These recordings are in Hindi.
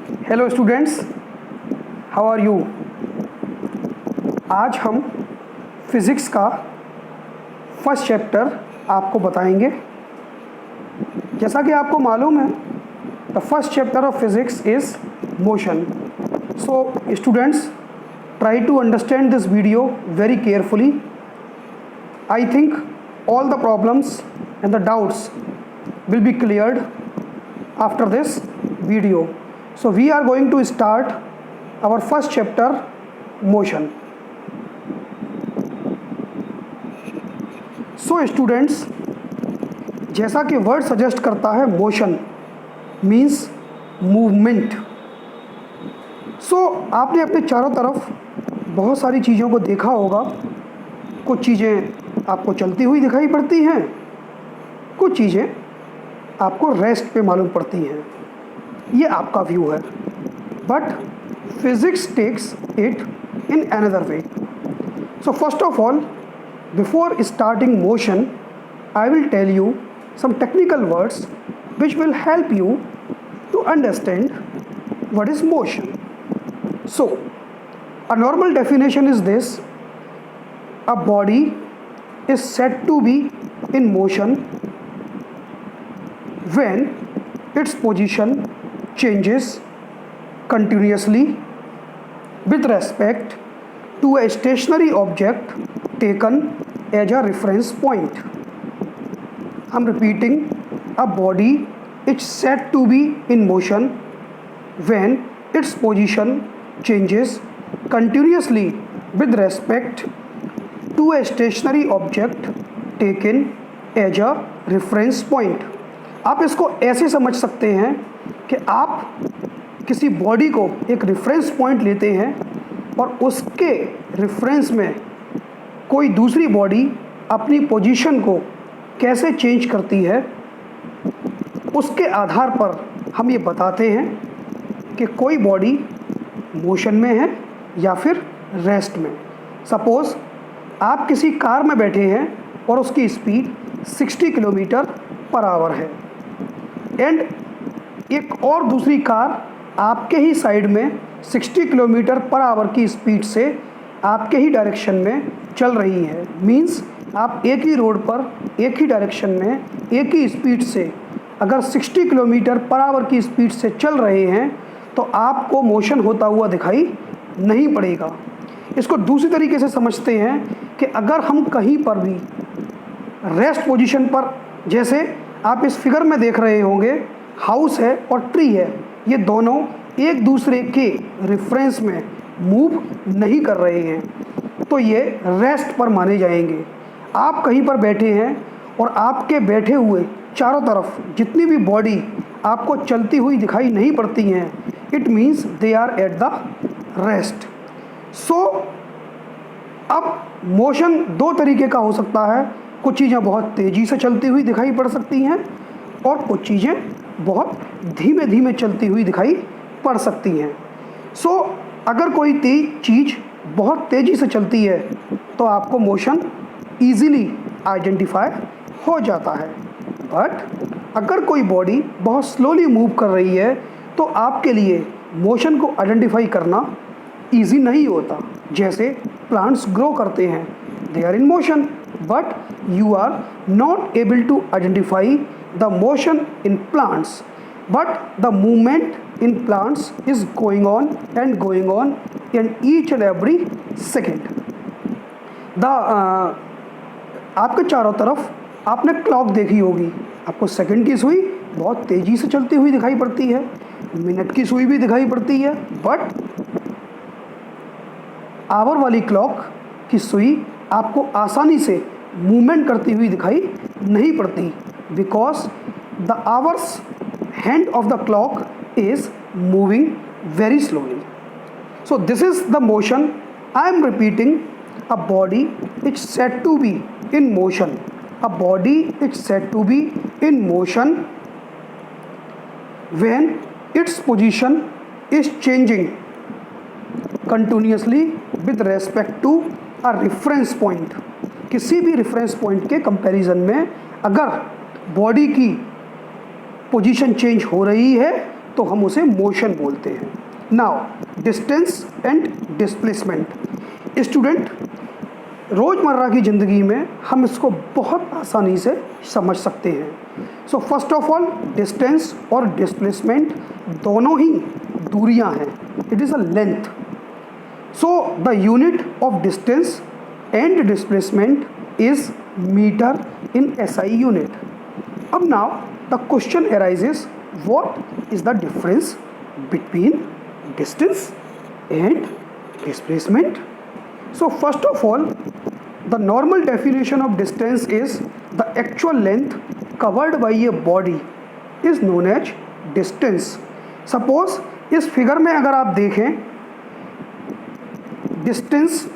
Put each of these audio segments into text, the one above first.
Hello students, how are you. आज हम फिज़िक्स का फर्स्ट चैप्टर आपको बताएंगे। जैसा कि आपको मालूम है, the first chapter of physics is motion. So students, try to understand this video very carefully. I think all the problems and the doubts will be cleared after this video. So we are going to start our first chapter, motion. So students, जैसा कि वर्ड सजेस्ट करता है, मोशन मीन्स मूवमेंट। सो आपने अपने चारों तरफ बहुत सारी चीज़ों को देखा होगा। कुछ चीज़ें आपको चलती हुई दिखाई पड़ती हैं, कुछ चीज़ें आपको रेस्ट पे मालूम पड़ती हैं। ये आपका व्यू है, but physics takes it in another way. So first of all, before starting motion, I will tell you some technical words which will help you to understand what is motion. So, a normal definition is this: a body is said to be in motion when its position changes continuously with respect to a stationary object taken as a reference point. I'm repeating, a body is said to be in motion when its position changes continuously with respect to a stationary object taken as a reference point. आप इसको ऐसे समझ सकते हैं कि आप किसी बॉडी को एक रेफरेंस पॉइंट लेते हैं और उसके रेफरेंस में कोई दूसरी बॉडी अपनी पोजीशन को कैसे चेंज करती है, उसके आधार पर हम ये बताते हैं कि कोई बॉडी मोशन में है या फिर रेस्ट में। सपोज़ आप किसी कार में बैठे हैं और उसकी स्पीड 60 किलोमीटर पर आवर है, एंड एक और दूसरी कार आपके ही साइड में 60 किलोमीटर पर आवर की स्पीड से आपके ही डायरेक्शन में चल रही है। मींस आप एक ही रोड पर एक ही डायरेक्शन में एक ही स्पीड से अगर 60 किलोमीटर पर आवर की स्पीड से चल रहे हैं तो आपको मोशन होता हुआ दिखाई नहीं पड़ेगा। इसको दूसरी तरीके से समझते हैं कि अगर हम कहीं पर भी रेस्ट पोजीशन पर, जैसे आप इस फिगर में देख रहे होंगे, हाउस है और ट्री है, ये दोनों एक दूसरे के रेफरेंस में मूव नहीं कर रहे हैं, तो ये रेस्ट पर माने जाएंगे। आप कहीं पर बैठे हैं और आपके बैठे हुए चारों तरफ जितनी भी बॉडी आपको चलती हुई दिखाई नहीं पड़ती हैं, it means they are at the rest. So अब मोशन दो तरीके का हो सकता है। कुछ चीज़ें बहुत तेज़ी से चलती हुई दिखाई पड़ सकती हैं और कुछ चीज़ें बहुत धीमे धीमे चलती हुई दिखाई पड़ सकती हैं। सो अगर कोई चीज़ बहुत तेज़ी से चलती है तो आपको मोशन ईज़िली आइडेंटिफाई हो जाता है, बट अगर कोई बॉडी बहुत स्लोली मूव कर रही है तो आपके लिए मोशन को आइडेंटिफाई करना इजी नहीं होता। जैसे प्लांट्स ग्रो करते हैं, they are in motion, but you are not able to identify the motion in plants, but the movement in plants is going on in each and every second. आपके चारों तरफ आपने क्लॉक देखी होगी, आपको सेकंड की सुई बहुत तेज़ी से चलती हुई दिखाई पड़ती है, मिनट की सुई भी दिखाई पड़ती है, बट आवर वाली क्लॉक की सुई आपको आसानी से मूवमेंट करती हुई दिखाई नहीं पड़ती, because the hours hand of the clock is moving very slowly. So this is the motion. I am repeating, a body is said to be in motion. A body is said to be in motion when its position is changing continuously with respect to a reference point. किसी भी reference point के comparison में अगर बॉडी की पोजीशन चेंज हो रही है तो हम उसे मोशन बोलते हैं। Now distance and displacement. Student, रोज़मर्रा की ज़िंदगी में हम इसको बहुत आसानी से समझ सकते हैं। So first of all, distance और डिस्प्लेसमेंट दोनों ही दूरियां हैं। It is a length. So the unit of distance and displacement is metre in SI unit. अब now the question arises, what is the difference between distance and displacement? So first of all, the normal definition of distance is the actual length covered by a body is known as distance. Suppose इस फिगर में अगर आप देखें, डिस्टेंस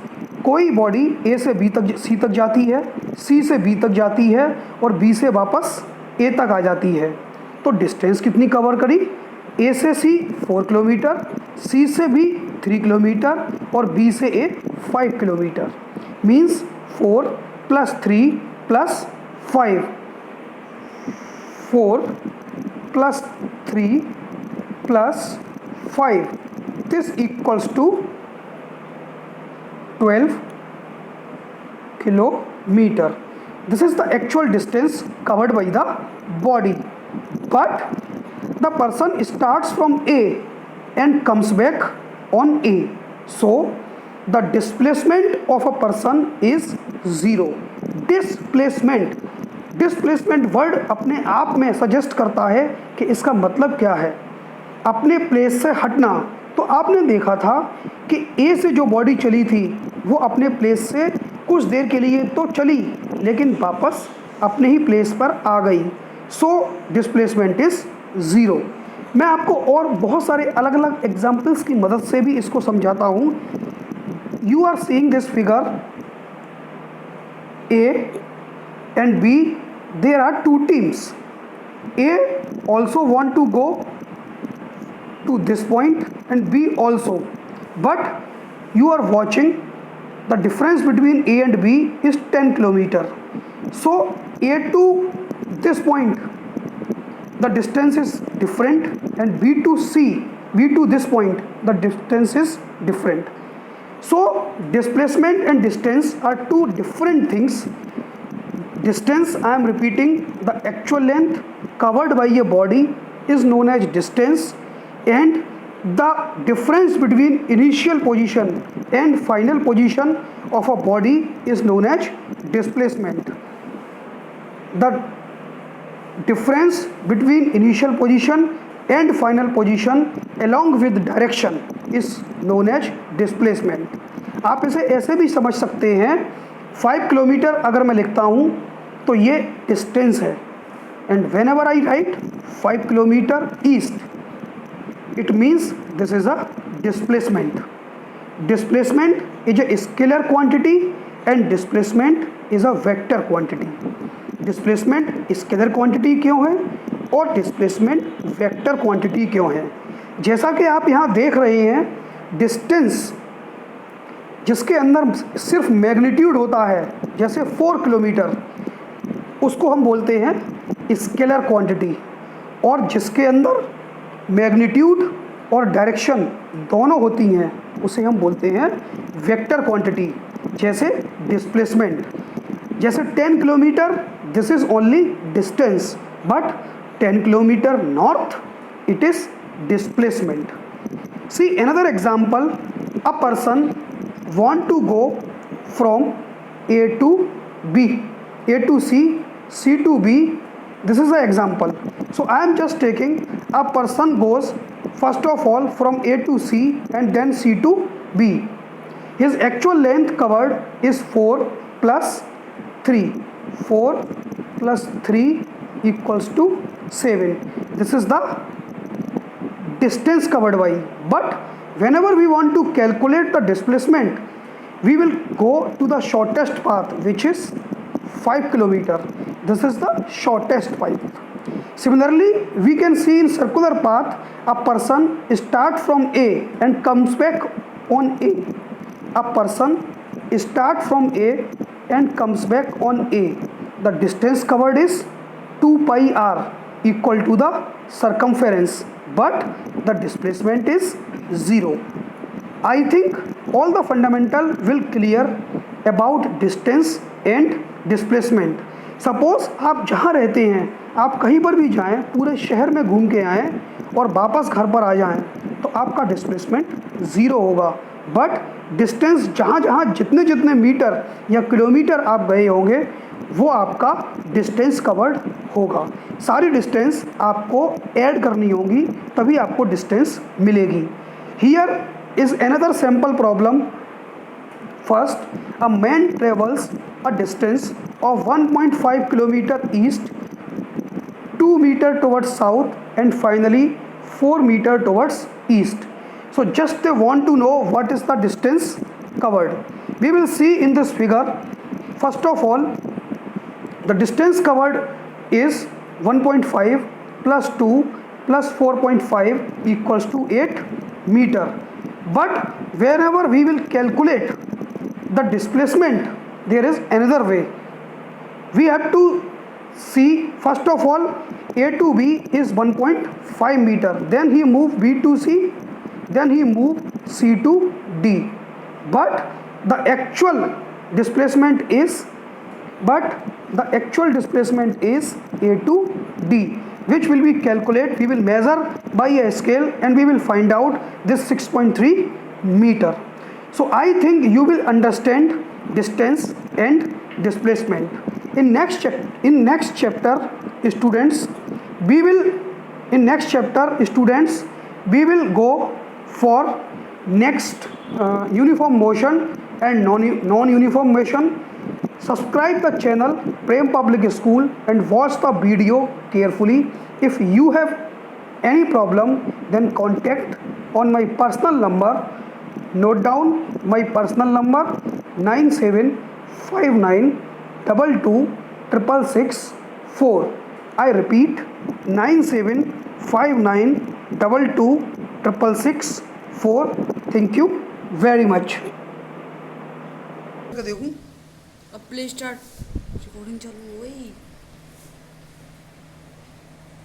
कोई बॉडी A से B तक C तक जाती है, C से B तक जाती है और B से वापस A तक आ जाती है, तो डिस्टेंस कितनी कवर करी? A से C 4 किलोमीटर, C से B 3 किलोमीटर और B से A 5 kilometre. Means 4 + 3 + 5, 4 + 3 + 5, this equals to 12 kilometer. This is the actual distance covered by the body. But the person starts from A and comes back on A. So the displacement of a person is 0. Displacement word अपने आप में सजेस्ट करता है कि इसका मतलब क्या है, अपने प्लेस से हटना। तो आपने देखा था कि ए से जो बॉडी चली थी वो अपने प्लेस से कुछ देर के लिए तो चली, लेकिन वापस अपने ही प्लेस पर आ गई। So displacement is 0। मैं आपको और बहुत सारे अलग अलग एग्जाम्पल्स की मदद से भी इसको समझाता हूँ। You are seeing this figure, A and B, there are two teams. A also want to go to this point and B also, but you are watching the difference between A and B is 10 kilometer. So A to this point the distance is different and B to this point the distance is different. So displacement and distance are two different things. Distance, I am repeating, the actual length covered by a body is known as distance, and the difference between initial position and final position of a body is known as displacement. The difference between initial position and final position along with direction is known as displacement. आप इसे ऐसे भी समझ सकते हैं, 5 किलोमीटर अगर मैं लिखता हूँ तो ये डिस्टेंस है, and when ever I right 5 kilometre east, it means this is a displacement. Displacement is a scalar quantity and displacement is a vector quantity. Displacement scalar quantity क्यों है और डिस्प्लेसमेंट वेक्टर क्वांटिटी क्यों है? जैसा कि आप यहाँ देख रहे हैं, डिस्टेंस जिसके अंदर सिर्फ मैग्नीट्यूड होता है, जैसे 4 किलोमीटर, उसको हम बोलते हैं स्केलर क्वांटिटी, और जिसके अंदर मैग्नीट्यूड और डायरेक्शन दोनों होती हैं उसे हम बोलते हैं वेक्टर क्वांटिटी, जैसे डिस्प्लेसमेंट. जैसे 10 kilometre, this is only distance, but 10 kilometre north, it is displacement. See another example, a person want to go from A to B, A to C, C to B. This is the example. So I am just taking, a person goes first of all from A to C and then C to B. His actual length covered is 4 plus 3. 4 plus 3 equals to 7. This is the distance covered by. But whenever we want to calculate the displacement, we will go to the shortest path, which is 5 kilometer. This is the shortest path. Similarly, we can see in circular path, a person start from A and comes back on A. A person start from A and comes back on A. The distance covered is 2 pi r equal to the circumference. but the displacement is 0. I think all the fundamental will clear about distance and displacement. Suppose आप जहाँ रहते हैं, आप कहीं पर भी जाएं, पूरे शहर में घूम के आएँ और वापस घर पर आ जाएं, तो आपका डिस्प्लेसमेंट 0 होगा. बट डिस्टेंस जहाँ जहाँ जितने जितने मीटर या किलोमीटर आप गए होंगे वो आपका डिस्टेंस कवर्ड होगा. सारी डिस्टेंस आपको ऐड करनी होगी तभी आपको डिस्टेंस मिलेगी. Here is another sample problem. First, a man travels a distance of 1.5 kilometer east, 2 meter towards south and finally 4 meter towards east. So just they want to know what is the distance covered. We will see in this figure. First of all, the distance covered is 1.5 plus 2 plus 4.5 equals to 8 meter. But wherever we will calculate the displacement, there is another way. We have to see, first of all, A to B is 1.5 meter, then he moved B to C, then he moved C to D. But the actual displacement is A to D, which will be calculated. We will measure by a scale and we will find out this 6.3 meter. So I think you will understand distance and displacement. In next chapter students we will go for next uniform motion and non-uniform motion. Subscribe the channel Prem Public School and watch the video carefully. If you have any problem, then contact on my personal number. Note down my personal number 9759226664. I repeat 9759226664. Thank you very much. अब प्ले स्टार्ट रिकॉर्डिंग चालू हो गई.